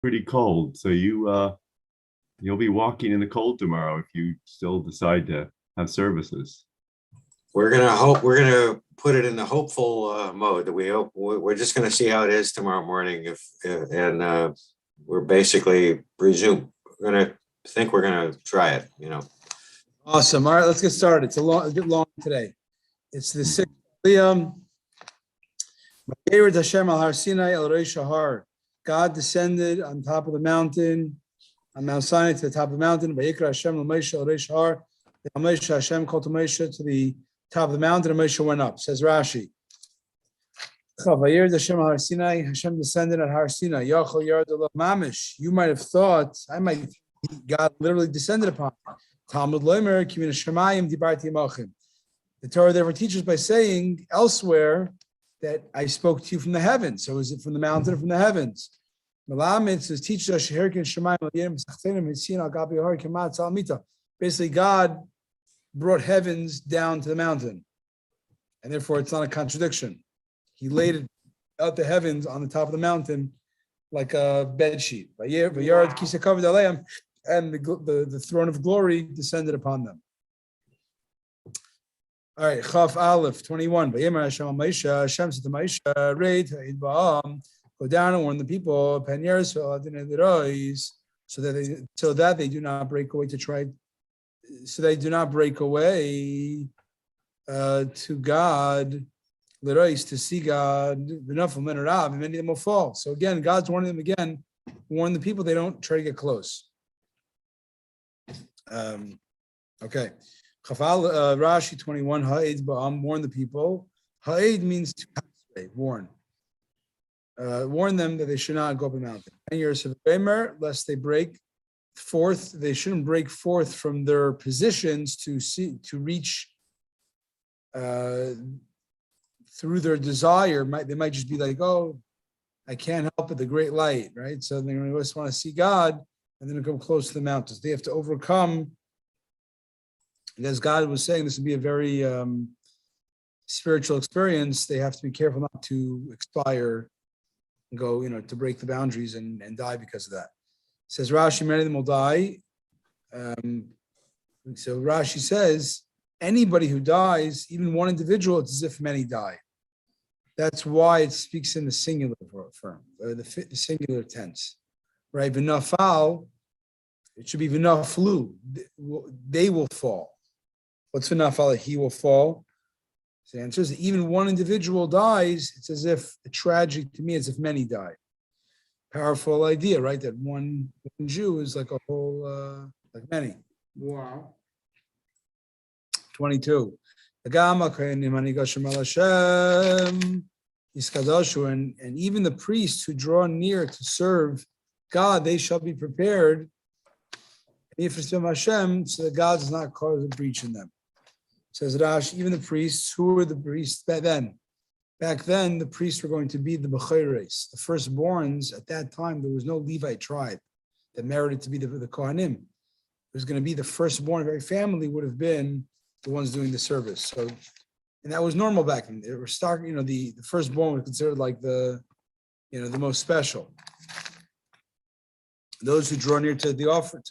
pretty cold. So you'll be walking in the cold tomorrow if you still decide to have services. We're gonna put it in the hopeful mode that we hope we're just gonna see how it is tomorrow morning and we're basically resume. We're gonna try it, Awesome. All right, let's get started. It's a bit long today. It's the sixth Aliyah. Hashem al Har Sinai el Reish Har. God descended on top of the mountain, on Mount Sinai to the top of the mountain. Vayikra Hashem al Moshe el Reish Har. Hashem called to Moshe to the top of the mountain, and Moshe went up. Says Rashi. Hashem al Har Sinai. Hashem descended at Har Sinai. Yachol Yard Mamish. You might have thought, God literally descended upon him. Talmud Loimer Kimina Shemayim Dibarti Mochim. The Torah therefore teaches by saying elsewhere that I spoke to you from the heavens. So is it from the mountain or from the heavens? Malamed says, teach us basically, God brought heavens down to the mountain. And therefore it's not a contradiction. He laid out the heavens on the top of the mountain like a bed sheet. And the throne of glory descended upon them. All right, Chaf Aleph 21. Hashem said to Moshe, go down and warn the people, so that they do not break away to God, to see God, and many of them will fall. So again, God's warning them again, warn the people they don't try to get close. Okay. Rashi 21, Ha'ed ba'am, warn the people. Ha'ed means to warn. Warn them that they should not go up a mountain. Lest they break forth, they shouldn't break forth from their positions to reach through their desire. They might just be like, oh, I can't help it, the great light, right? So they just want to see God and then come close to the mountains. They have to overcome. And as God was saying, this would be a very spiritual experience. They have to be careful not to expire and go, to break the boundaries and die because of that. It says Rashi, many of them will die. So Rashi says, anybody who dies, even one individual, it's as if many die. That's why it speaks in the singular form, or the singular tense, right? V'nafal, it should be v'naflu. They will fall. What's v'nafal? He will fall. So the answer is even one individual dies, it's as if a tragedy to me, as if many die. Powerful idea, right? That one Jew is like a whole, like many. Wow. 22. And even the priests who draw near to serve God, they shall be prepared. Hashem, so that God does not cause a breach in them. Says Rashi, even the priests, who were the priests back then? Back then, the priests were going to be the Bechoros, the firstborns. At that time, there was no Levite tribe that merited to be the Kohanim. It was going to be the firstborn of every family would have been the ones doing the service. So, and that was normal back then. They were starting, the firstborn was considered like the most special. Those who draw near to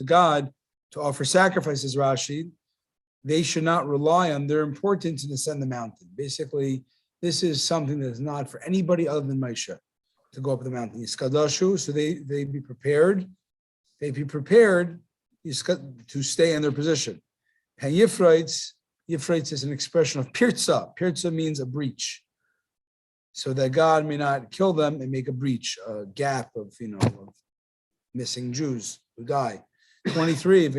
God to offer sacrifices, Rashi, they should not rely on their importance to descend the mountain. Basically, this is something that is not for anybody other than Moshe to go up the mountain. Yiskadashu, so they be prepared. They be prepared to stay in their position. And Yifrites is an expression of pirza. Pirza means a breach. So that God may not kill them and make a breach, a gap of missing Jews who die. 23.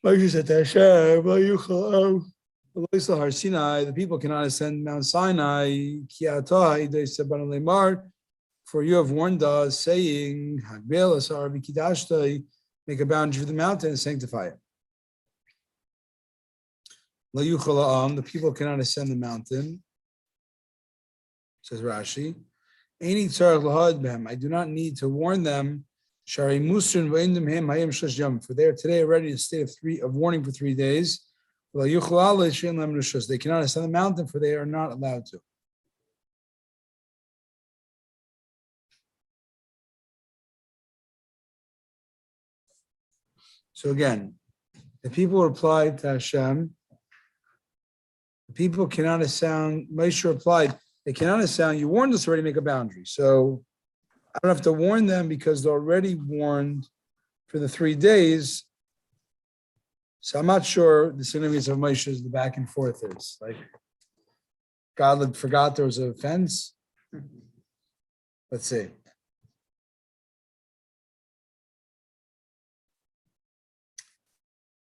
Moshe said to Hashem, the people cannot ascend Mount Sinai. For you have warned us, saying, make a boundary for the mountain and sanctify it. The people cannot ascend the mountain, says Rashi. I do not need to warn them. For they are today already in a state of warning for 3 days. They cannot ascend the mountain, for they are not allowed to. So again, the people replied to Hashem. The people cannot sound. Moshe replied, they cannot sound. You warned us already, make a boundary. So I don't have to warn them because they're already warned for the 3 days. So I'm not sure the significance of Moshe's the back and forth is. Like, God forgot there was a fence. Let's see.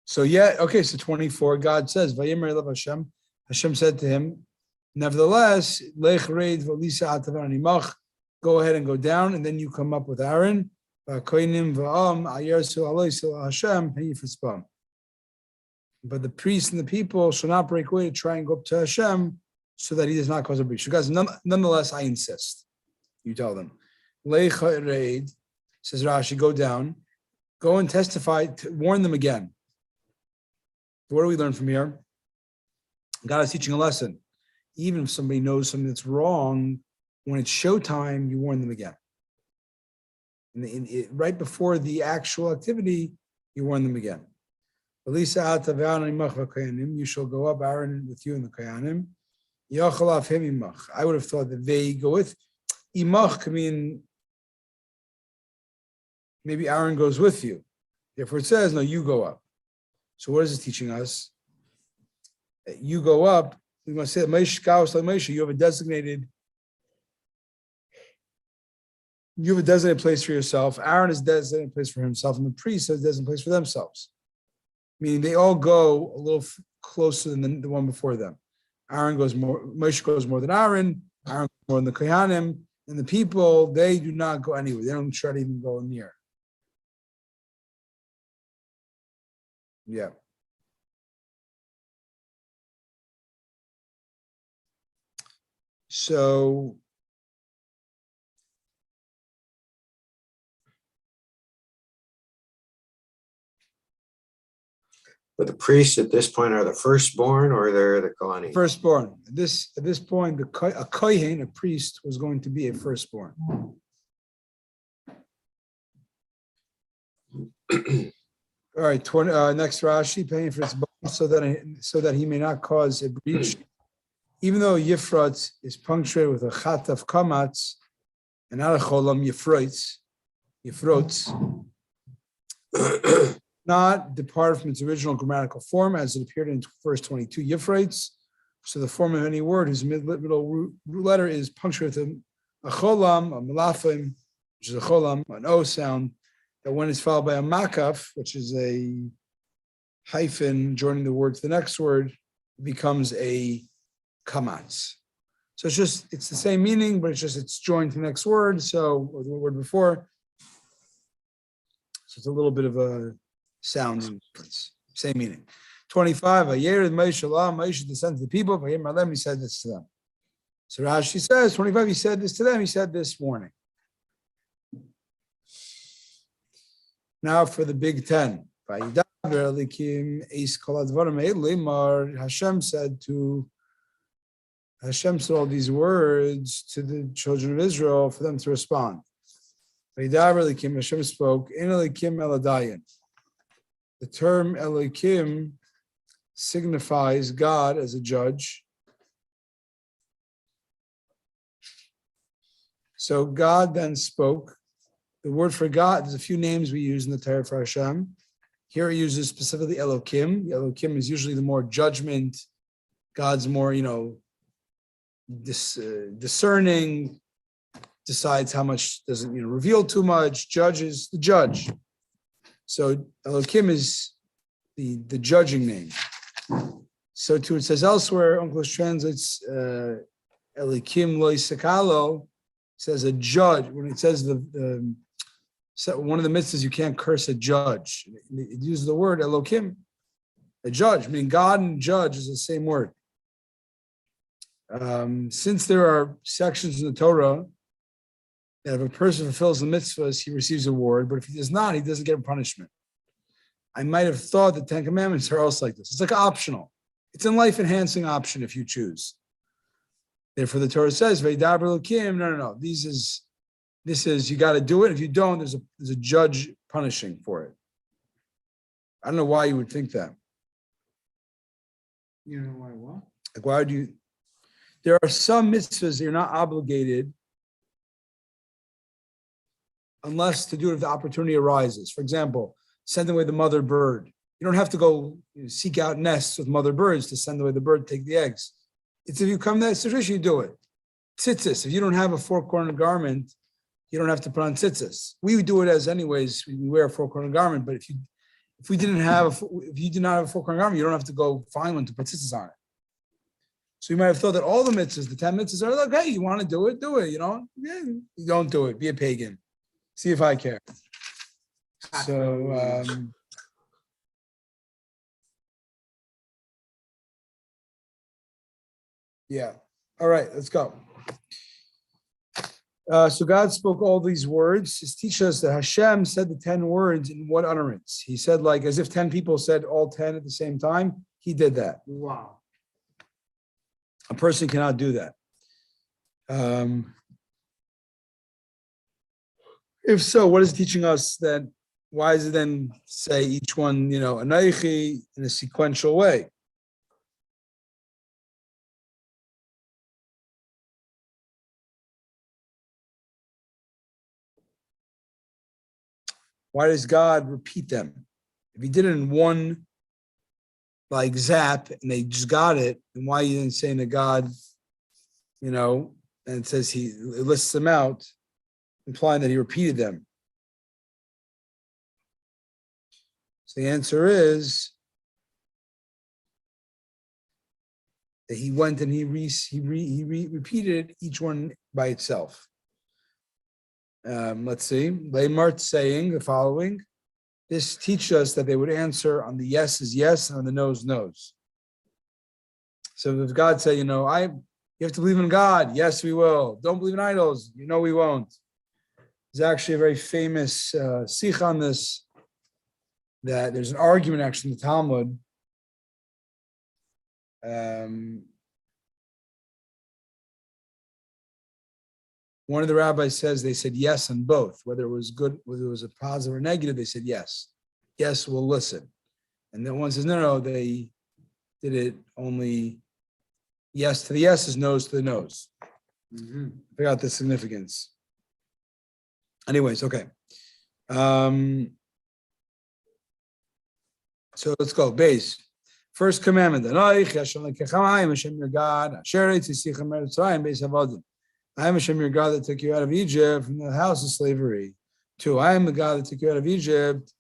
So yeah, okay, so 24, God says, Vayimer elav Hashem. Hashem said to him, nevertheless, Lech reid v'lisa atavan animach, go ahead and go down, and then you come up with Aaron. V'koinim v'am ayersu aloysu Hashem heyifitzbam. But the priests and the people shall not break away to try and go up to Hashem so that he does not cause a breach. So guys, nonetheless, I insist. You tell them. Lech reid, says Rashi, go down, go and testify, warn them again. What do we learn from here? God is teaching a lesson. Even if somebody knows something that's wrong, when it's showtime, you warn them again. Right before the actual activity, you warn them again. You shall go up, Aaron, with you and the Kayanim. I would have thought that they go with. Imach could mean maybe Aaron goes with you. Therefore, it says, no, you go up. So what is it teaching us? That you go up, we must say that Moshe, you have a designated place for yourself. Aaron is a designated place for himself, and the priest has a designated place for themselves. Meaning they all go a little closer than the one before them. Moshe goes more than Aaron goes more than the Kohanim, and the people, they do not go anywhere. They don't try to even go near. Yeah. So But the priests at this point are the firstborn, or they're the Kohanim? firstborn. At this point, a kohen, a priest, was going to be a firstborn. All right, next Rashi, paying for his bone so that he may not cause a breach. Even though Yifrot is punctuated with a chat of kamatz and not a cholam Yifrots, not depart from its original grammatical form as it appeared in verse 22, Yifrots. So the form of any word whose middle root letter is punctuated with a cholam, a malafim, which is a cholam, an O sound, that when it's followed by a makaf, which is a hyphen joining the word to the next word, it becomes a kamatz. So it's the same meaning, but it's joined to the next word, or the word before. So it's a little bit of a sound difference. Same meaning. 25, Moshe descended to the people, he said this to them. So Rashi says, 25, he said this to them, he said this morning. Now for the big 10. Hashem said all these words to the children of Israel for them to respond. Hashem spoke, the term Elohim signifies God as a judge. So God then spoke. The word for God, there's a few names we use in the Torah for Hashem. Here it uses specifically Elohim. Elohim is usually the more judgment. God's more, discerning, decides how much, doesn't reveal too much, judges the judge. So Elohim is the judging name. So too it says elsewhere, English translates Elohim lo yisakalo, says a judge. When it says so one of the mitzvahs, you can't curse a judge. It uses the word Elohim, a judge. I mean, God and judge is the same word. Since there are sections in the Torah that if a person fulfills the mitzvahs, he receives a reward, but if he does not, he doesn't get a punishment. I might have thought the Ten Commandments are also like this. It's like optional. It's a life-enhancing option if you choose. Therefore, the Torah says, "Veidaber Elokim." No. This is you got to do it. If you don't, there's a judge punishing for it. I don't know why you would think that. You know why what? Like, why would you? There are some mitzvahs you're not obligated unless to do it if the opportunity arises. For example, send away the mother bird. You don't have to go seek out nests with mother birds to send away the bird, take the eggs. It's if you come to that situation, you do it. Tzitzis, if you don't have a four-cornered garment, you don't have to put on tzitzis. We would do it as anyways, we wear a four-cornered garment, but if you did not have a four-cornered garment, you don't have to go find one to put tzitzis on it. So you might have thought that all the mitzvahs, the 10 mitzvahs are like, hey, you want to do it, do it. You know, yeah, you don't do it, be a pagan. See if I care. So, yeah. All right, let's go. So God spoke all these words. This teaches us that Hashem said the 10 words in one utterance. He said, like, as if 10 people said all 10 at the same time. He did that. Wow. A person cannot do that. If so, what is teaching us that? Why does it then say each one, Anaichi in a sequential way? Why does God repeat them? If he did it in one, like zap, and they just got it, then why are you then saying that God, and it says it lists them out, implying that he repeated them? So the answer is that he went and he repeated each one by itself. Let's see. Leimart saying the following. This teaches us that they would answer on the yes is yes and on the no is no's. So if God said, you have to believe in God. Yes, we will. Don't believe in idols. We won't. There's actually a very famous sikh on this, that there's an argument actually in the Talmud. One of the rabbis says they said yes on both, whether it was good, whether it was a positive or negative, they said yes. Yes, we'll listen. And then one says, no, they did it only yes to the yeses, no's to the no's. Figure out the significance. Anyways, okay. So let's go. Base. First commandment. Hashem your God. I am Hashem your God that took you out of Egypt from the house of slavery. 2, I am the God that took you out of Egypt.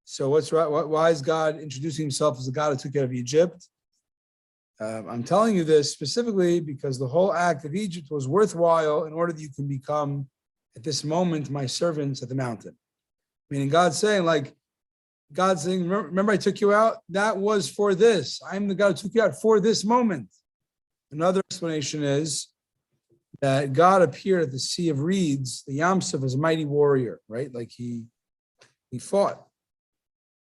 So what's right? Why is God introducing himself as the God that took you out of Egypt? I'm telling you this specifically because the whole act of Egypt was worthwhile in order that you can become, at this moment, my servants at the mountain. Meaning God's saying, remember I took you out? That was for this. I'm the God who took you out for this moment. Another explanation is that God appeared at the Sea of Reeds, the Yam Suf, as a mighty warrior, right? Like he fought.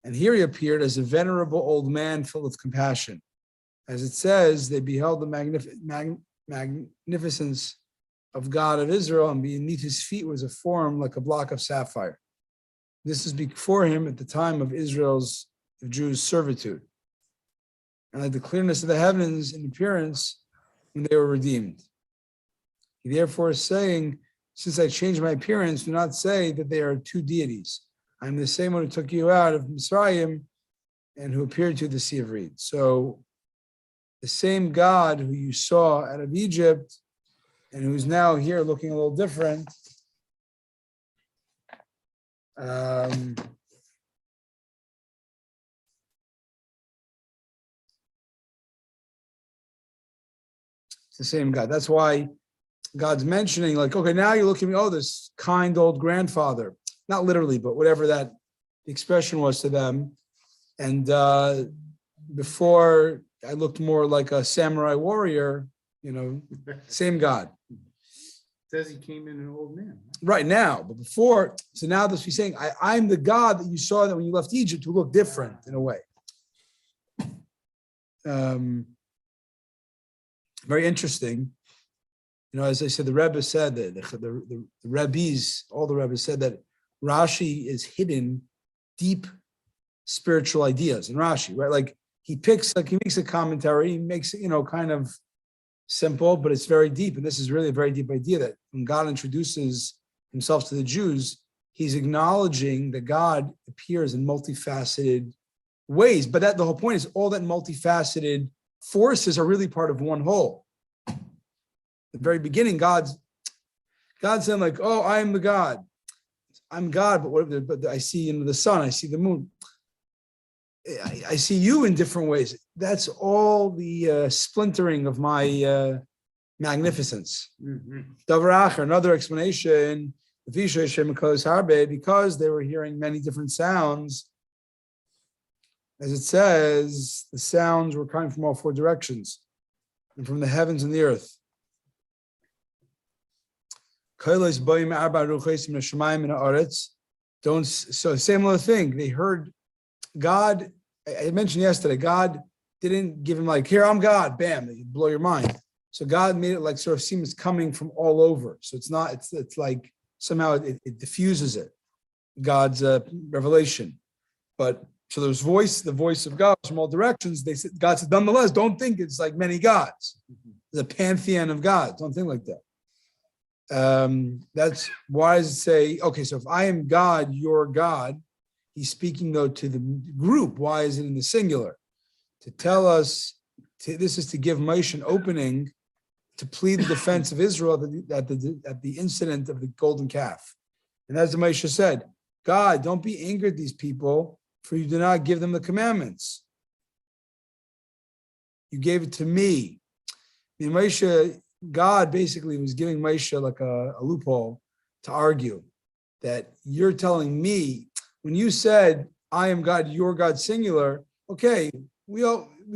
And here he appeared as a venerable old man filled with compassion. As it says, they beheld the magnificence of God of Israel, and beneath his feet was a form like a block of sapphire. This is before him at the time of the Jews' servitude. And like the clearness of the heavens in appearance when they were redeemed. He therefore is saying, since I changed my appearance, do not say that they are two deities. I'm the same one who took you out of Mitzrayim and who appeared to the Sea of Reeds. So the same God who you saw out of Egypt and who's now here looking a little different, it's the same God. That's why God's mentioning, like, okay, now you look at me, this kind old grandfather. Not literally, but whatever that expression was to them. And before I looked more like a samurai warrior, same God. Says he came in an old man. Right now, but before, so now this he's saying, I'm the God that you saw that when you left Egypt to look different in a way. Very interesting. As I said, the Rebbe said that the Rebbes, all the Rebbes said that Rashi is hidden deep spiritual ideas in Rashi, right? Like he makes a commentary, he makes it, kind of simple, but it's very deep. And this is really a very deep idea that when God introduces himself to the Jews, he's acknowledging that God appears in multifaceted ways. But the whole point is all that multifaceted forces are really part of one whole. At the very beginning, God's saying like, oh, I am the God. I'm God, but I see the sun, I see the moon. I see you in different ways. That's all the splintering of my magnificence. Davar Acher, another explanation, because they were hearing many different sounds. As it says, the sounds were coming from all four directions and from the heavens and the earth. So same little thing. They heard God. I mentioned yesterday, God didn't give him like, here, I'm God, bam, you blow your mind. So God made it like sort of seems coming from all over. So it's like somehow it diffuses it, God's revelation. But so there's the voice of God from all directions. God said, nonetheless, don't think it's like many gods. There's a pantheon of gods. Don't think like that. That's why does it say, okay, so if I am God, you're God, he's speaking though to the group. Why is it in the singular? To tell us, this is to give Moshe an opening to plead the defense of Israel at the incident of the golden calf. And as the Moshe said, God, don't be angry at these people, for you did not give them the commandments. You gave it to me. I mean, Moshe, God basically was giving Moshe like a loophole to argue that you're telling me, when you said, I am God, you're God singular, okay, we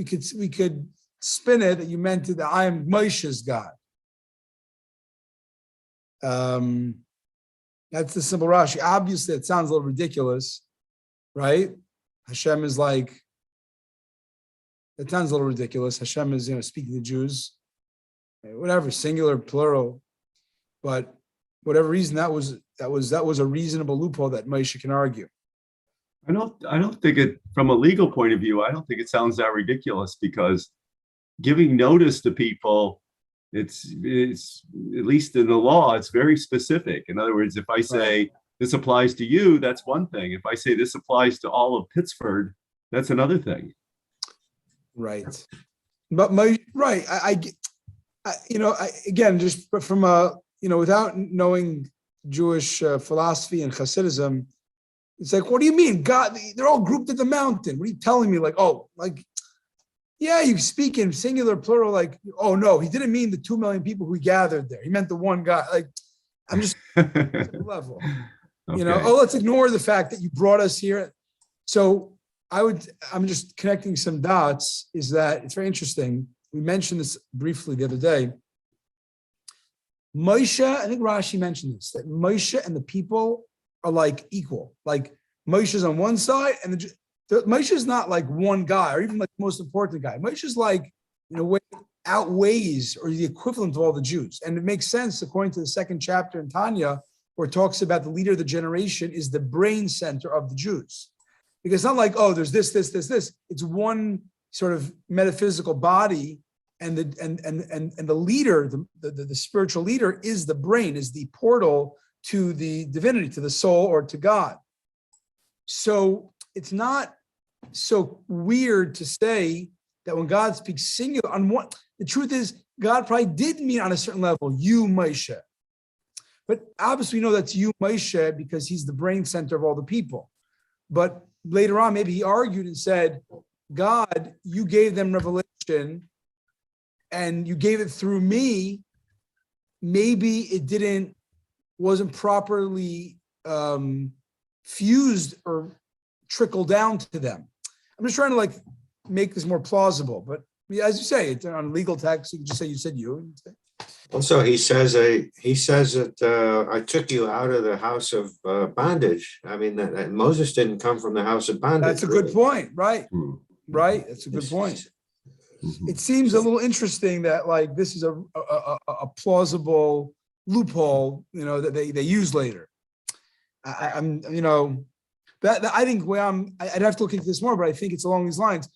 could spin it that you meant that I am Moshe's God. That's the simple Rashi. Obviously, it sounds a little ridiculous, right? Hashem is like, it sounds a little ridiculous. Hashem is, speaking to Jews. Whatever, singular, plural, but whatever reason, that was a reasonable loophole that Moshe can argue. I don't think it, from a legal point of view, I don't think it sounds that ridiculous, because giving notice to people, it's at least in the law, it's very specific. In other words, if I say this applies to you, that's one thing. If I say this applies to all of Pittsburgh, that's another thing. Right. But again, just from without knowing Jewish philosophy and Hasidism, it's like, what do you mean? God, they're all grouped at the mountain. What are you telling me? Like, yeah, you speak in singular, plural, like, oh no, he didn't mean the 2 million people who gathered there. He meant the one guy. Like, I'm just level. Okay. Let's ignore the fact that you brought us here. So I'm just connecting some dots, is that it's very interesting. We mentioned this briefly the other day. Moshe, I think Rashi mentioned this, that Moshe and the people are like equal. Like Moshe's on one side, and Moshe's not like one guy, or even like the most important guy. Moshe's like, in a way, outweighs or the equivalent of all the Jews. And it makes sense according to the second chapter in Tanya, where it talks about the leader of the generation is the brain center of the Jews. Because it's not like, oh, there's this. It's one sort of metaphysical body, and the leader, the spiritual leader, is the brain, is the portal to the divinity, to the soul, or to God. So it's not so weird to say that when God speaks singular, the truth is, God probably did mean on a certain level, you, Moshe. But obviously we know that's you, Moshe, because he's the brain center of all the people. But later on, maybe he argued and said, God, you gave them revelation and you gave it through me. Maybe it wasn't properly fused or trickled down to them. I'm just trying to make this more plausible. But as you say, it's on legal text, you can just say you said you. Also, he says that I took you out of the house of bondage. I mean, that Moses didn't come from the house of bondage. That's a good point, right? Right. That's a good point. It seems a little interesting that this is a plausible loophole, that they use later. I think I'd have to look into this more, but I think it's along these lines.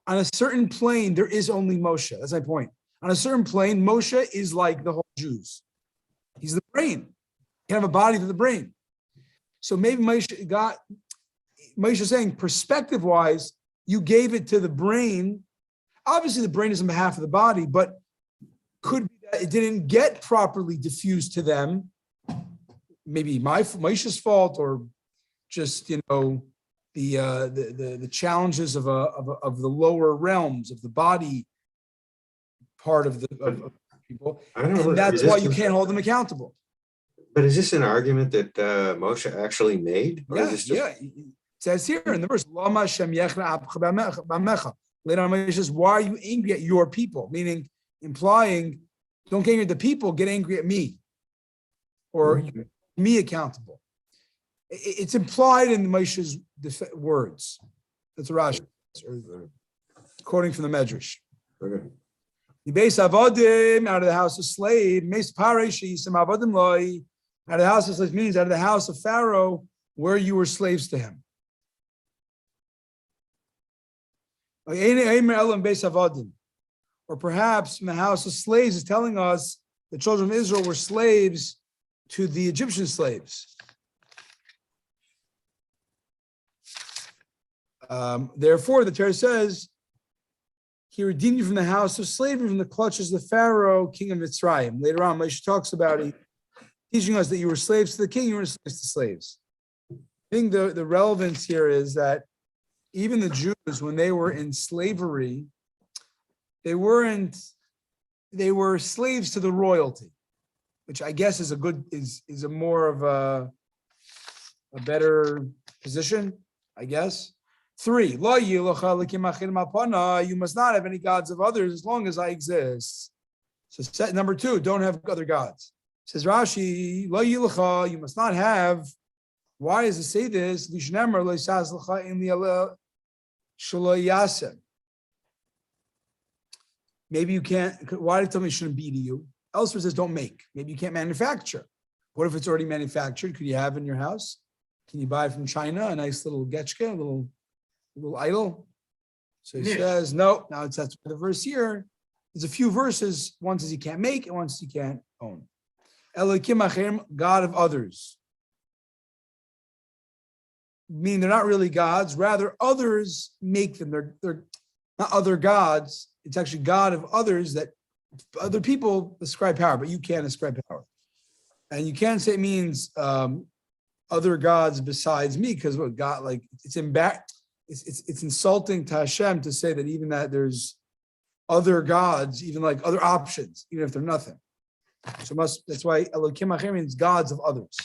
On a certain plane, there is only Moshe. That's my point. On a certain plane, Moshe is like the whole Jews. He's the brain. You can have a body to the brain. So maybe Moshe is saying, perspective-wise, you gave it to the brain. Obviously, the brain is on behalf of the body, but could be that it didn't get properly diffused to them. Maybe Moshe's fault, or just the challenges of the lower realms of the body part of people, I don't know. and that's why you can't hold them accountable. But is this an argument that Moshe actually made? Or is this just... It says here in the verse, Lama Hashem yechna abcha b'amecha. Later on, Moshe says, why are you angry at your people? Meaning, implying, don't get angry at the people, get angry at me, or me accountable. It's implied in Moshe's words. That's Rashi, quoting from the Medrash. Okay. The base avodim out of the house of slave, mes pareshi some avodim loy, out of the house of slaves means out of the house of Pharaoh where you were slaves to him. Or perhaps in the house of slaves is telling us the children of Israel were slaves to the Egyptian slaves. Therefore, the Torah says, he redeemed you from the house of slavery, from the clutches of Pharaoh, king of Mitzrayim. Later on, Moshe talks about it, teaching us that you were slaves to the king, you were slaves to slaves. I think the relevance here is that even the Jews, when they were in slavery, they were slaves to the royalty, which I guess is a more of a better position, I guess. 3, you must not have any gods of others as long as I exist. So number 2, don't have other gods. Says Rashi, you must not have. Why does it say this? Maybe you can't. Why did it tell me it shouldn't be to you? Elsewhere says don't make. Maybe you can't manufacture. What if it's already manufactured? Could you have in your house? Can you buy from China a nice little getchka, a little idol? So he says no. Now that's the verse here. There's a few verses. One says you can't make, and one says you can't own. Elokim Acherim, God of others. Meaning they're not really gods. Rather, others make them. They're not other gods. It's actually God of others that other people ascribe power, but you can't ascribe power. And you can't say it means other gods besides me, because what God, like it's insulting to Hashem to say that even that there's other gods, even like other options, even if they're nothing. So that's why Elokim Acher means gods of others.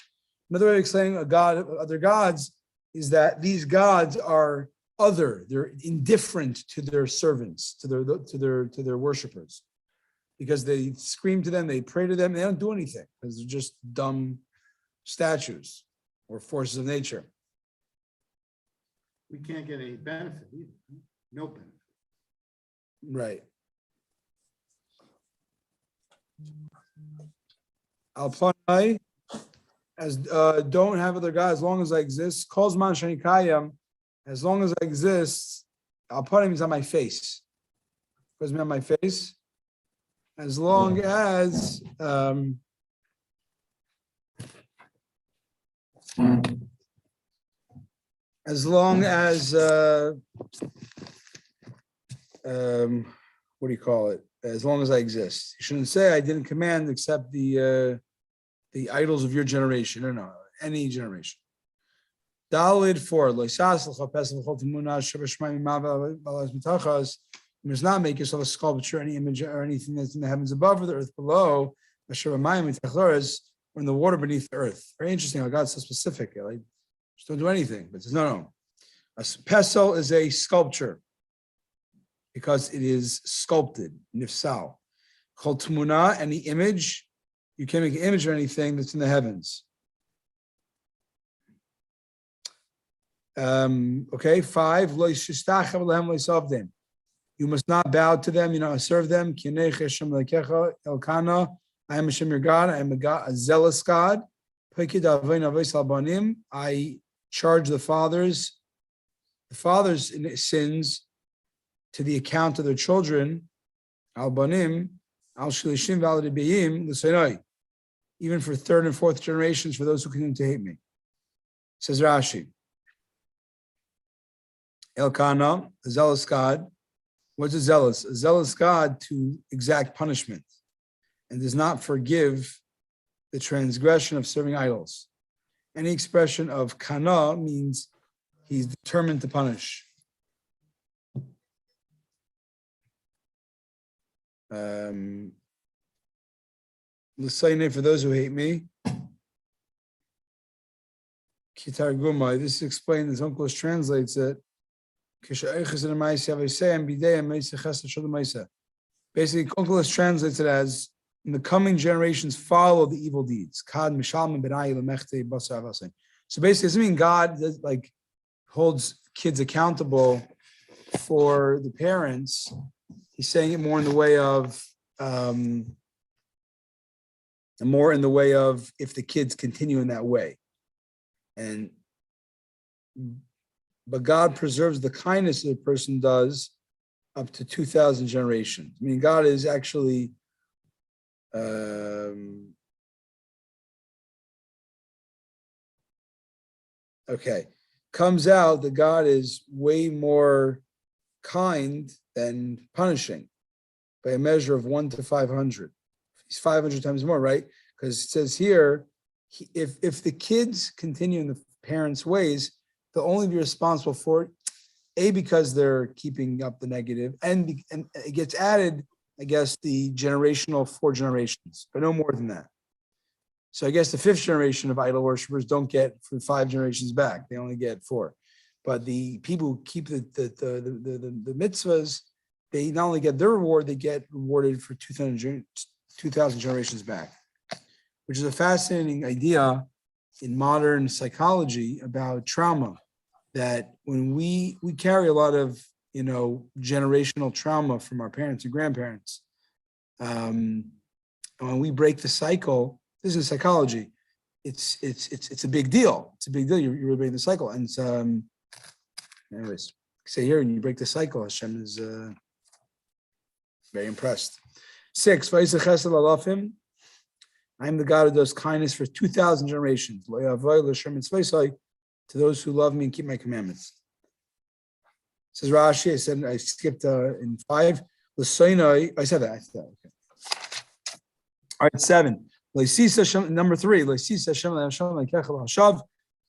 Another way of saying a god of other gods is that these gods are other, they're indifferent to their servants, to their worshipers, because they scream to them, they pray to them, they don't do anything because they're just dumb statues or forces of nature. We can't get any benefit either. No benefit. Right. Alpanai, as don't have other gods as long as I exist. Calls man shanikayam, as long as I exist. Alpanai means on my face. Because me on my face. As long as what do you call it? As long as I exist. You shouldn't say I didn't command except the idols of your generation. No, any generation. Dalid 4. You must not make yourself a sculpture, any image, or anything that's in the heavens above or the earth below, or in the water beneath the earth. Very interesting how God's so specific. Like, just don't do anything. But it says, no. A pesel is a sculpture because it is sculpted, nifsal. Called tmuna, any image. You can't make an image or anything that's in the heavens. 5. You must not bow to them, you not serve them. I am Hashem your God, I am a zealous God. I charge the fathers' sins to the account of their children, al banim, al shlishim v'al rebbeim l'seinai, even for third and fourth generations for those who continue to hate me. Says Rashi, Elkanah, a zealous God. What's a zealous? A zealous God to exact punishment and does not forgive the transgression of serving idols. Any expression of kana means he's determined to punish. L'saynei, for those who hate me. Kitar Gumai, this is explained as Uncle's translates it. Basically, Uncle's translates it as, in the coming generations follow the evil deeds. So basically, it doesn't mean God like holds kids accountable for the parents. He's saying it more in the way of if the kids continue in that way. But God preserves the kindness that a person does up to 2,000 generations. I mean, God is actually comes out that God is way more kind than punishing by a measure of 1 to 500. He's 500 times more, right? Because it says here, if the kids continue in the parents' ways, they'll only be responsible for it, A, because they're keeping up the negative, and it gets added, I guess, the generational 4 generations, but no more than that. So I guess the 5th generation of idol worshipers don't get from 5 generations back; they only get 4. But the people who keep the mitzvahs, they not only get their reward, they get rewarded for 2,000 generations back, which is a fascinating idea in modern psychology about trauma. That when we carry a lot of generational trauma from our parents and grandparents, and when we break the cycle, this is psychology. It's a big deal. It's a big deal. You're breaking the cycle, and anyways, say here, when you break the cycle, Hashem is very impressed. 6. I am the God who does kindness for 2,000 generations. To those who love me and keep my commandments. Says Rashi, I skipped in 5. I said that. Okay. All right, 7. Number 3.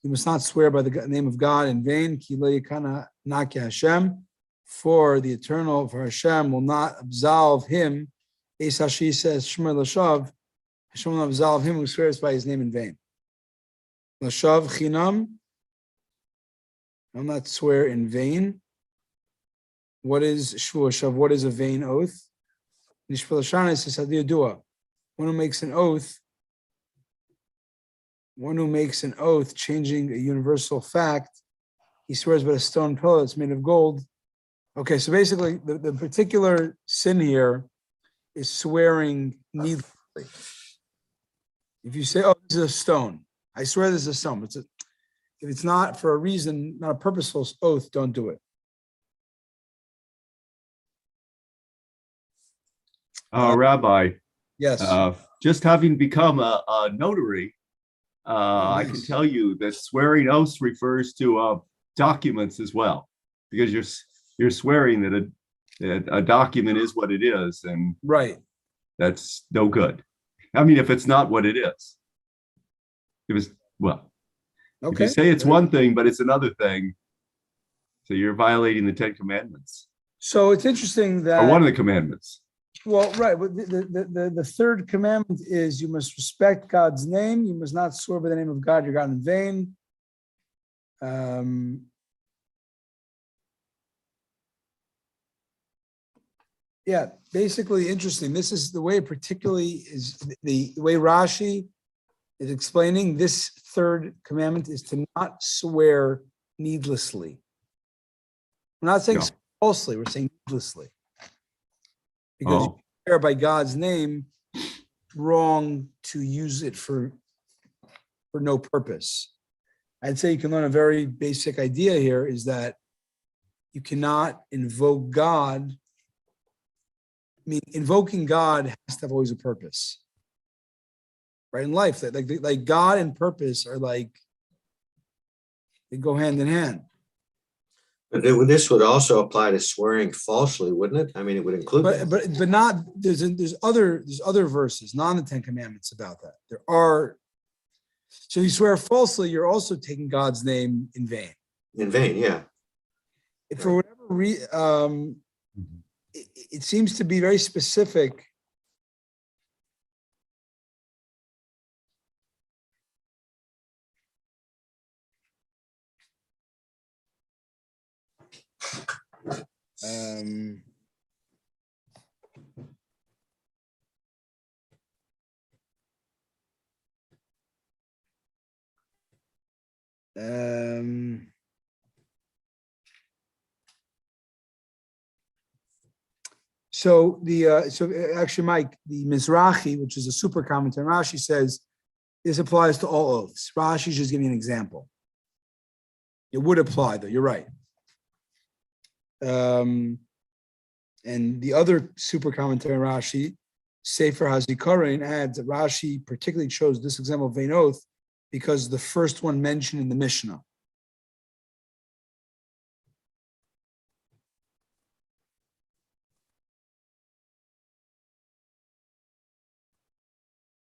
You must not swear by the name of God in vain. For the eternal, for Hashem will not absolve him. Esashi says, Shema Lashav. Hashem will not absolve him who swears by his name in vain. Lashav chinam. I'll not swear in vain. What is shvu shav? What is a vain oath? Nishpil Shana says hadiyadua. One who makes an oath, changing a universal fact, he swears by a stone pillar that's made of gold. Okay, so basically, the particular sin here is swearing needlessly. If you say, "Oh, this is a stone," I swear this is a stone. If it's not for a reason, not a purposeful oath, don't do it. Rabbi, Yes. just having become a notary, I can Nice. tell you that swearing oaths refers to documents as well, because you're swearing that a document is what it is, and Right. that's no good. I mean, if it's not what it is, if Okay. you say it's one thing, but it's another thing, so you're violating the 10 Commandments, So it's interesting that or one of the commandments. Well, right. But the third commandment is you must respect God's name. You must not swear by the name of God, your God, in vain. Yeah, basically interesting. This is the way, particularly is the way Rashi is explaining this third commandment is to not swear needlessly. We're not saying No. falsely, we're saying needlessly. Because you swear by God's name, it's wrong to use it for no purpose. I'd say you can learn a very basic idea here is that you cannot invoke God. I mean, invoking God has to have always a purpose, right? In life, like God and purpose are like, they go hand in hand. But this would also apply to swearing falsely, wouldn't it? I mean, it would include that. But not, there's other verses, not in the Ten Commandments about that. There are, so you swear falsely, you're also taking God's name in vain. In vain, yeah. If for whatever reason, it seems to be very specific. So actually, Mike, the Mizrahi, which is a super commentary, Rashi says this applies to all oaths. Rashi's just giving an example. It would apply, though. You're right. And the other super commentary, Rashi, Sefer Hazikaron, adds that Rashi particularly chose this example of vain oath because the first one mentioned in the Mishnah.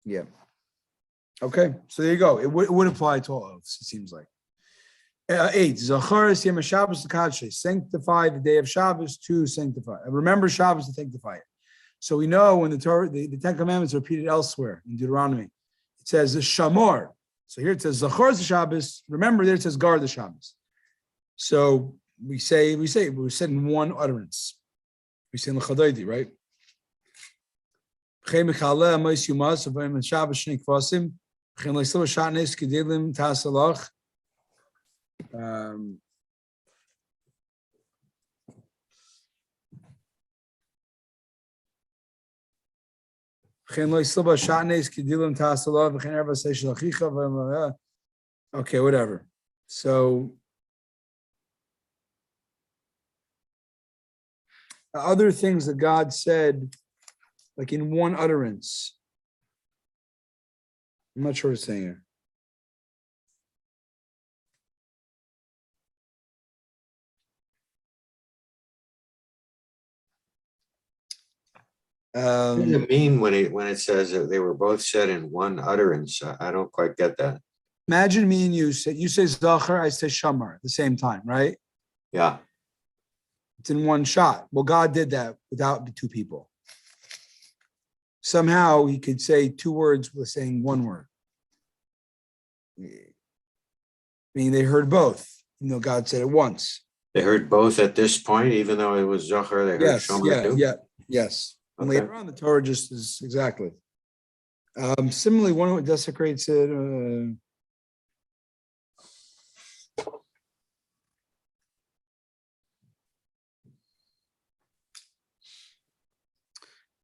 Yeah. Okay, so there you go. It would apply to all oaths, it seems like. 8. Zacharis Yom Shabbos L'Kadshe. Sanctify the day of Shabbos to sanctify. Remember Shabbos to sanctify it. So we know when the Torah, the Ten Commandments are repeated elsewhere in Deuteronomy, it says the Shamor. So here it says Zachar the Shabbos. Remember there it says guard the Shabbos. So we said in one utterance. We say in L'Chadaydi, right? Okay, whatever. So other things that God said, like in one utterance. I'm not sure what it's saying here. What does it mean when it says that they were both said in one utterance? I don't quite get that. Imagine me and you say Zachar, I say Shamar at the same time, right? Yeah. It's in one shot. Well, God did that without the two people. Somehow he could say two words with saying one word. Meaning they heard both, God said it once. They heard both at this point, even though it was Zachar, they heard Shomer too? Yes. And Okay. later on, the Torah just is exactly. Similarly, one who desecrates it.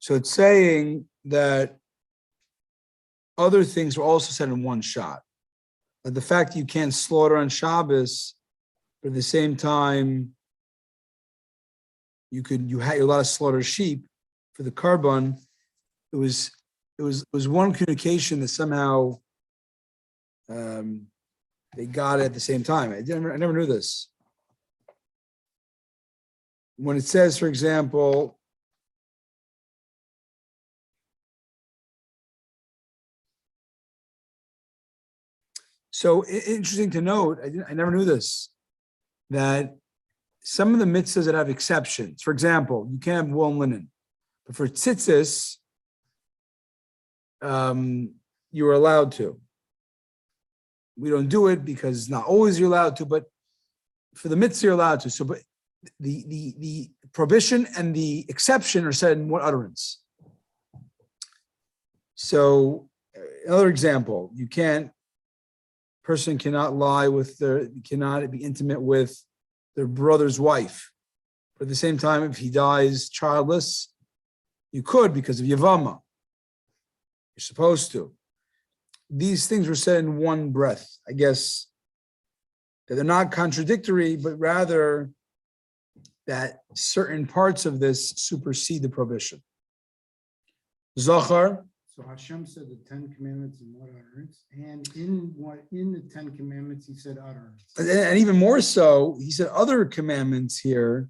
So it's saying that other things were also said in one shot. Like the fact that you can't slaughter on Shabbos, but at the same time, you're allowed to slaughter sheep for the carbon. It was one communication that somehow they got it at the same time. I never knew this. When it says, for example, so interesting to note, I never knew this, that some of the mitzvahs that have exceptions, for example, you can't have wool and linen, but for tzitzis, you are allowed to. We don't do it because not always you're allowed to, but for the mitzvah you're allowed to. So, but the prohibition and the exception are said in one utterance. So, another example, person cannot cannot be intimate with their brother's wife. But at the same time, if he dies childless, you could because of Yavama. You're supposed to. These things were said in one breath. I guess that they're not contradictory, but rather that certain parts of this supersede the prohibition. Zachar, So Hashem said the 10 Commandments in what utterance, and in the 10 Commandments he said utterance. and even more so, he said other commandments here.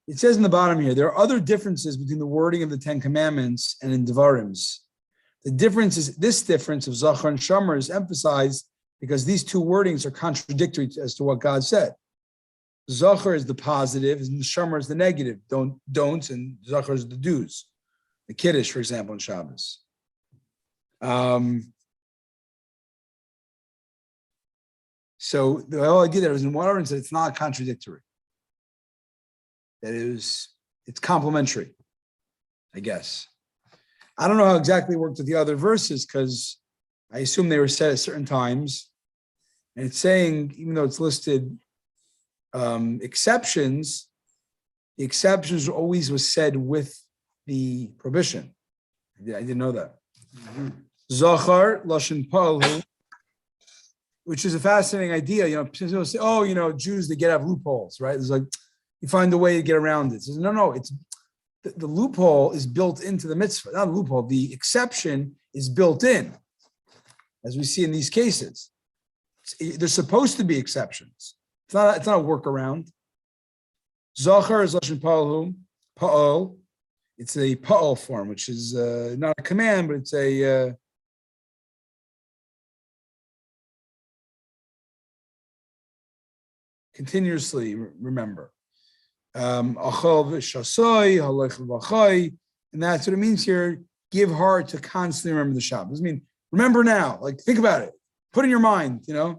It says in the bottom here, there are other differences between the wording of the 10 Commandments and in Devarims. The difference is, this difference of Zachar and Shomer is emphasized because these two wordings are contradictory as to what God said. Zachar is the positive, and Shomer is the negative. Don'ts, and Zachar is the do's. The Kiddush, for example, in Shabbos. So the whole idea there is in one utterance that it's not contradictory. That it's complementary, I guess. I don't know how exactly it worked with the other verses because I assume they were said at certain times. And it's saying, even though it's listed exceptions, the exceptions always was said with the prohibition. I didn't know that. Zachar, Lashon Palu, which is a fascinating idea. People say, oh, Jews, they get out of loopholes, right? It's like, you find a way to get around it. No, it's the loophole is built into the mitzvah, not a loophole. The exception is built in, as we see in these cases. There's supposed to be exceptions. It's not a workaround. Zachar is lashon pa'ol. It's a pa'ol form, which is not a command, but it's a continuously remember. And that's what it means here. Give heart to constantly remember the Shabbos. I mean, remember now, like think about it, put in your mind, it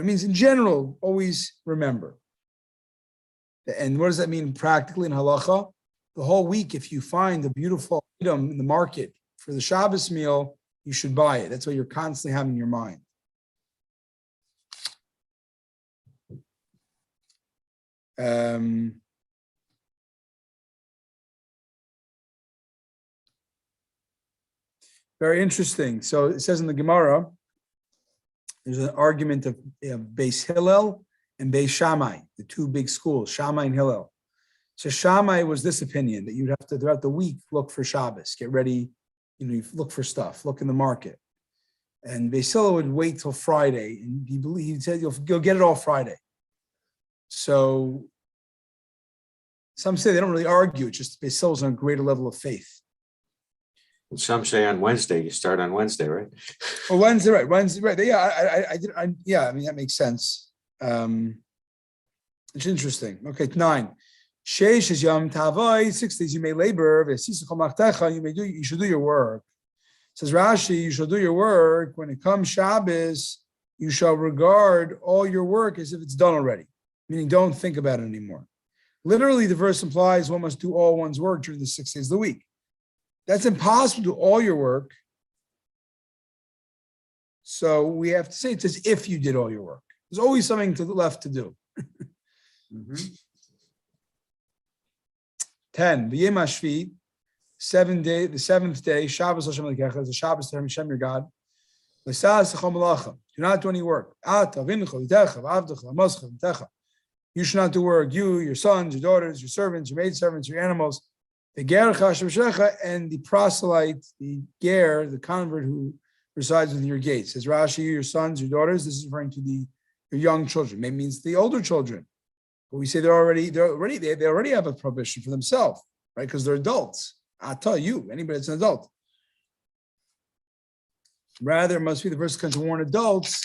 means in general, always remember. And what does that mean practically in halacha? The whole week, if you find a beautiful item in the market for the Shabbos meal, you should buy it. That's what you're constantly having in your mind. Very interesting. So it says in the Gemara, there's an argument of Beis Hillel and Beis Shammai, the two big schools, Shammai and Hillel. So Shammai was this opinion that you'd have to, throughout the week, look for Shabbos, get ready, you look for stuff, look in the market. And Beis Hillel would wait till Friday, and he said you'll get it all Friday. So some say they don't really argue, it's just Beis Hillel's on a greater level of faith. Some say on Wednesday, you start on Wednesday, right? Oh, Wednesday, right? Wednesday, right? Yeah, I mean that makes sense. It's interesting. Okay, 9. Sheish is Yom Tavai. 6 days you may labor. You should do your work. Says Rashi, you shall do your work. When it comes Shabbos, you shall regard all your work as if it's done already. Meaning, don't think about it anymore. Literally, the verse implies one must do all one's work during the 6 days of the week. That's impossible to do all your work. So we have to say it's as if you did all your work. There's always something left to do. 10. The Yemashvi, the seventh day, Shabbos Hashem Elokecha, the Shabbos to Hashem your God. Do not do any work. You should not do work. You, your sons, your daughters, your servants, your maidservants, your animals. The ger and the proselyte, the ger, the convert who resides within your gates. Says Rashi, your sons, your daughters. This is referring to your young children. Maybe means the older children. But we say they already have a prohibition for themselves, right? Because they're adults. I'll tell you, anybody that's an adult. Rather, it must be the verse comes to warn adults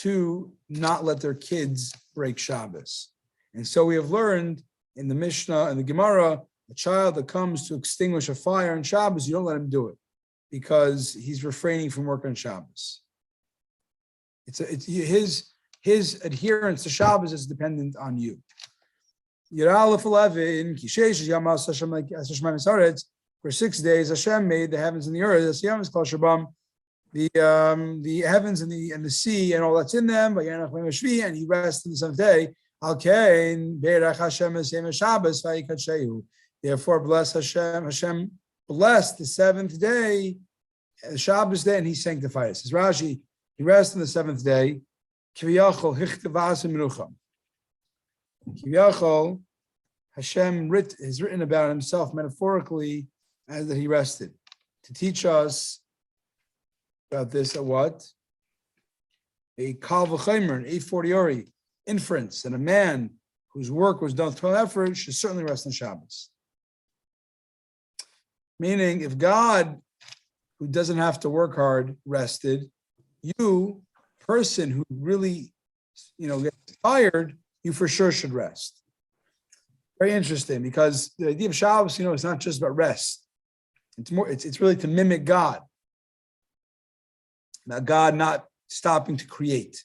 to not let their kids break Shabbos. And so we have learned in the Mishnah and the Gemara, a child that comes to extinguish a fire on Shabbos, you don't let him do it because he's refraining from work on Shabbos. It's his adherence to Shabbos is dependent on you. For 6 days, Hashem made the heavens and the earth. The heavens and the sea and all that's in them. And he rests on the seventh day. Therefore, bless Hashem. Hashem blessed the seventh day Shabbos day, and he sanctified it. Says Rashi, he rests on the seventh day. Kiviyachol hichtavas menucha. Kiviyachol, Hashem has written about himself metaphorically as that he rested. To teach us about this, a what? A kal v'chaymer, an 840 inference that a man whose work was done with 12 effort should certainly rest on Shabbos. Meaning, if God, who doesn't have to work hard, rested, you, person who really, gets tired, you for sure should rest. Very interesting, because the idea of Shabbos, it's not just about rest. It's more, it's really to mimic God. Now, God not stopping to create.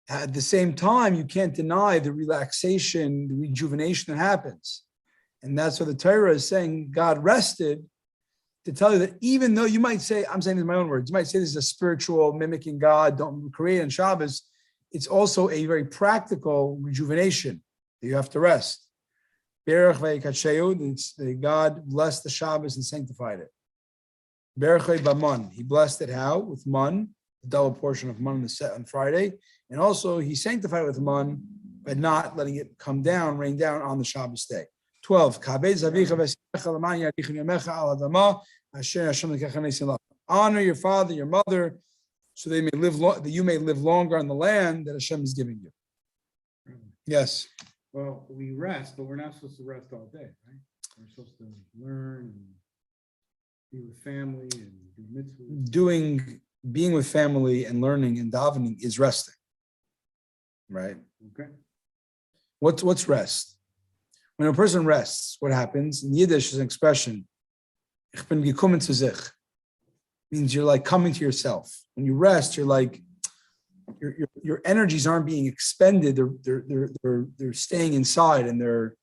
At the same time, you can't deny the relaxation, the rejuvenation that happens. And that's what the Torah is saying. God rested to tell you that even though you might say, I'm saying this in my own words, you might say this is a spiritual mimicking God, don't create on Shabbos. It's also a very practical rejuvenation that you have to rest. God blessed the Shabbos and sanctified it. He blessed it how? With man, the double portion of man on Friday. And also he sanctified it with man by not letting it come down, rain down on the Shabbos day. 12. Honor your father, your mother, so they may live that you may live longer on the land that Hashem is giving you. Yes. Well, we rest, but we're not supposed to rest all day, right? We're supposed to learn and be with family and do mitzvahs. Being with family and learning and davening is resting, right? Okay. What's rest? When a person rests, what happens? In Yiddish is an expression, ich bin gekommen zu sich. Means you're like coming to yourself. When you rest, you're like, your energies aren't being expended. They're staying inside and they're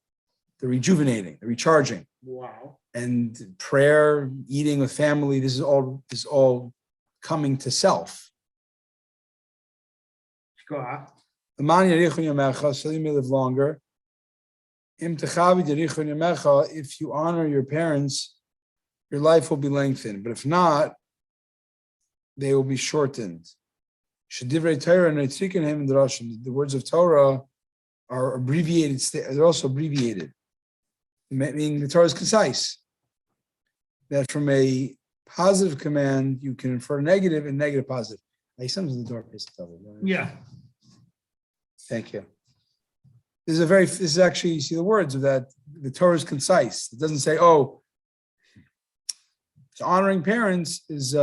rejuvenating, they're recharging. Wow. And prayer, eating with family, this is all coming to self. So you may live longer. If you honor your parents, your life will be lengthened. But if not, they will be shortened. The words of Torah are abbreviated. They're also abbreviated, meaning the Torah is concise. That from a positive command, you can infer negative and negative positive. Something's in the door. Yeah. Thank you. This is actually, you see the words of that. The Torah is concise. It doesn't say, so honoring parents is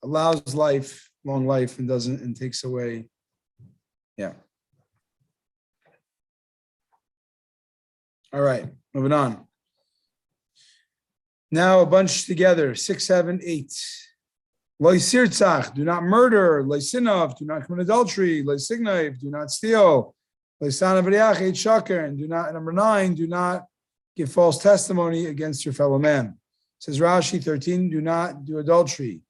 allows long life, and takes away. Yeah. All right, moving on. Now a bunch together, 6, 7, 8. Lo sirtzach, do not murder. Lo sinav, do not commit adultery. Lo signav, do not steal. Lo sanav v'riach, 8 shaker, and do not. Number 9, do not give false testimony against your fellow man. Says Rashi 13, do not do adultery.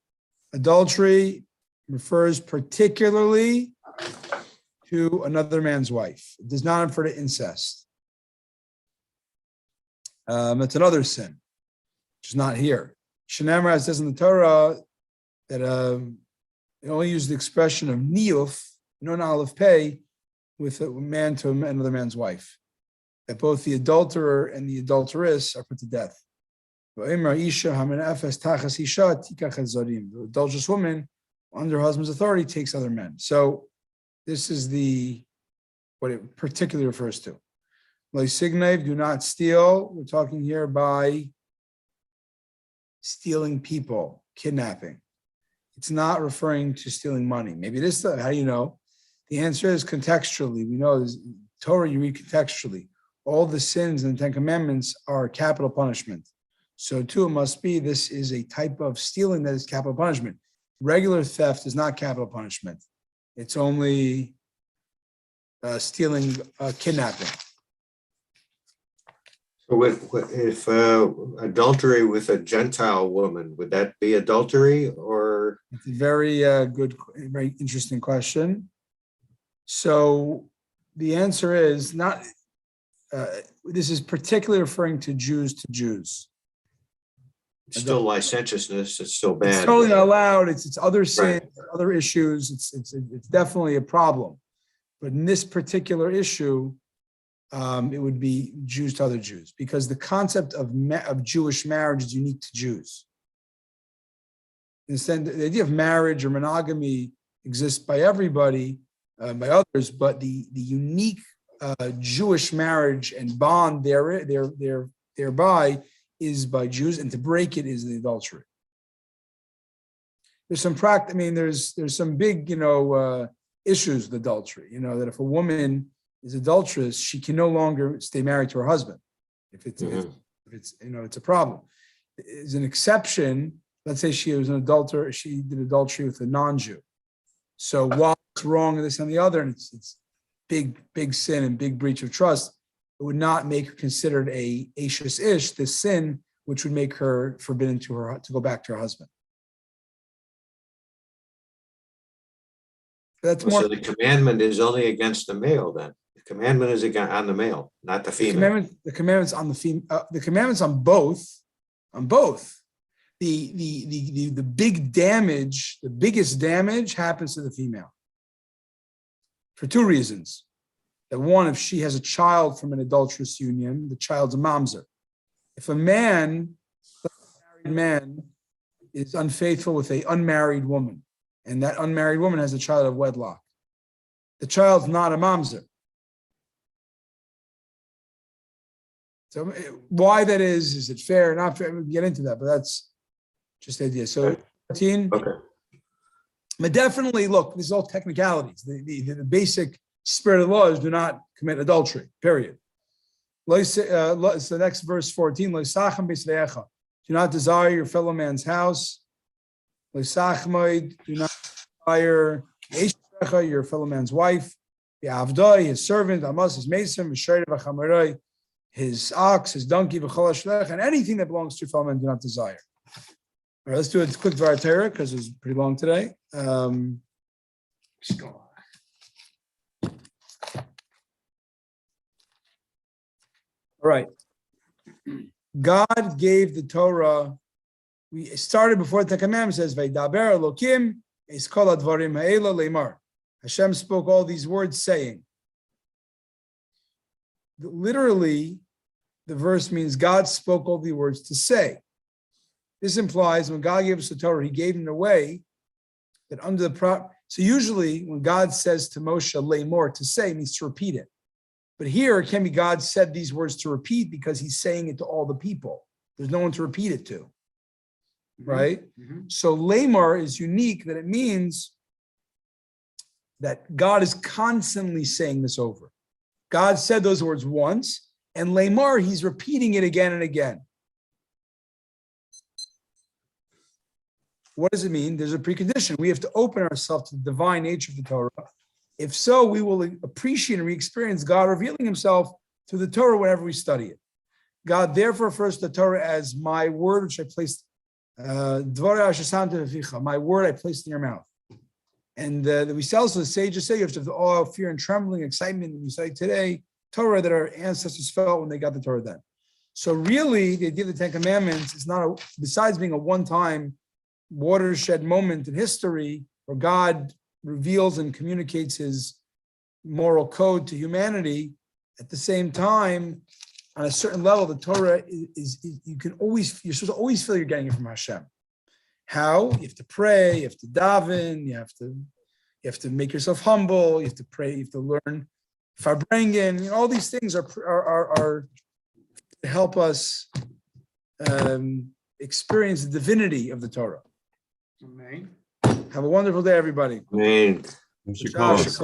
Adultery refers particularly to another man's wife. It does not refer to incest. It's another sin, which is not here. Shenamar says in the Torah that it only used the expression of niyuf, non aleph pei, with a man to another man's wife. That both the adulterer and the adulteress are put to death. The adulterous woman, under her husband's authority, takes other men. So this is what it particularly refers to. Do not steal. We're talking here by stealing people, kidnapping. It's not referring to stealing money. Maybe it is. How do you know? The answer is contextually. We know Torah, you read contextually. All the sins in the Ten Commandments are capital punishment. So too, it must be this is a type of stealing that is capital punishment. Regular theft is not capital punishment. It's only stealing, kidnapping. So if adultery with a Gentile woman, would that be adultery or? It's a very good, very interesting question. So the answer is not, this is particularly referring to Jews to Jews. It's still licentiousness. It's still It's bad. totally not allowed. It's other sins, Right. other issues. It's definitely a problem. But in this particular issue, it would be Jews to other Jews, because the concept of Jewish marriage is unique to Jews. Instead, the idea of marriage or monogamy exists by everybody, by others, but the unique Jewish marriage and bond thereby is by Jews, and to break it is the adultery. There's some there's some big, issues with adultery. That if a woman is adulterous, she can no longer stay married to her husband. If it's it's a problem. As an exception, let's say she was an adulterer, she did adultery with a non-Jew. So while it's wrong and this and the other, and it's big sin and big breach of trust, it would not make her considered a ashes ish, this sin, which would make her forbidden to go back to her husband. That's more. So the commandment is only against the male then. The commandment is on the male, not the female. The commandments on the female. The commandments on both. The big damage, the biggest damage happens to the female for two reasons. That one, if she has a child from an adulterous union, the child's a mamzer. If a married man is unfaithful with an unmarried woman, and that unmarried woman has a child of wedlock, the child's not a mamzer. So why that is it fair or not fair? We'll get into that, but that's just the idea. So 14. Okay. But definitely, look, this is all technicalities. The basic spirit of the law is do not commit adultery, period. So the next verse 14, do not desire your fellow man's house. Do not desire your fellow man's wife. His servant, his mason, his ox, his donkey, and anything that belongs to your fellow man, do not desire. All right, let's do a quick Dvar Torah because it's pretty long today. All right. God gave the Torah. We started before the commandment says, "Vaydaber Elokim es kol advarim ha'ela leimar." Hashem spoke all these words, saying. Literally, the verse means God spoke all the words to say. This implies when God gave us the Torah, He gave it in a way that under the so usually when God says to Moshe, "Leimor," to say means to repeat it. But here it can be God said these words to repeat because He's saying it to all the people. There's no one to repeat it to. Right? Mm-hmm. So Leimor is unique that it means that God is constantly saying this over. God said those words once, and Leimor, He's repeating it again and again. What does it mean? There's a precondition. We have to open ourselves to the divine nature of the Torah. If so, we will appreciate and re-experience God revealing Himself through the Torah whenever we study it. God therefore refers to the Torah as my word, which I placed, my word I placed in your mouth. And we also, the sages say, you have to have the awe, fear, and trembling, excitement, and we say today, Torah that our ancestors felt when they got the Torah then. So really, the idea of the Ten Commandments is not, besides being a one-time watershed moment in history where God reveals and communicates His moral code to humanity, at the same time, on a certain level, the Torah is you're supposed to always feel you're getting it from Hashem. How? You have to pray, you have to daven, you have to make yourself humble, you have to pray, you have to learn Farbrengen. All these things are to help us experience the divinity of the Torah. Amen. Have a wonderful day, everybody. Amen. Shabbos.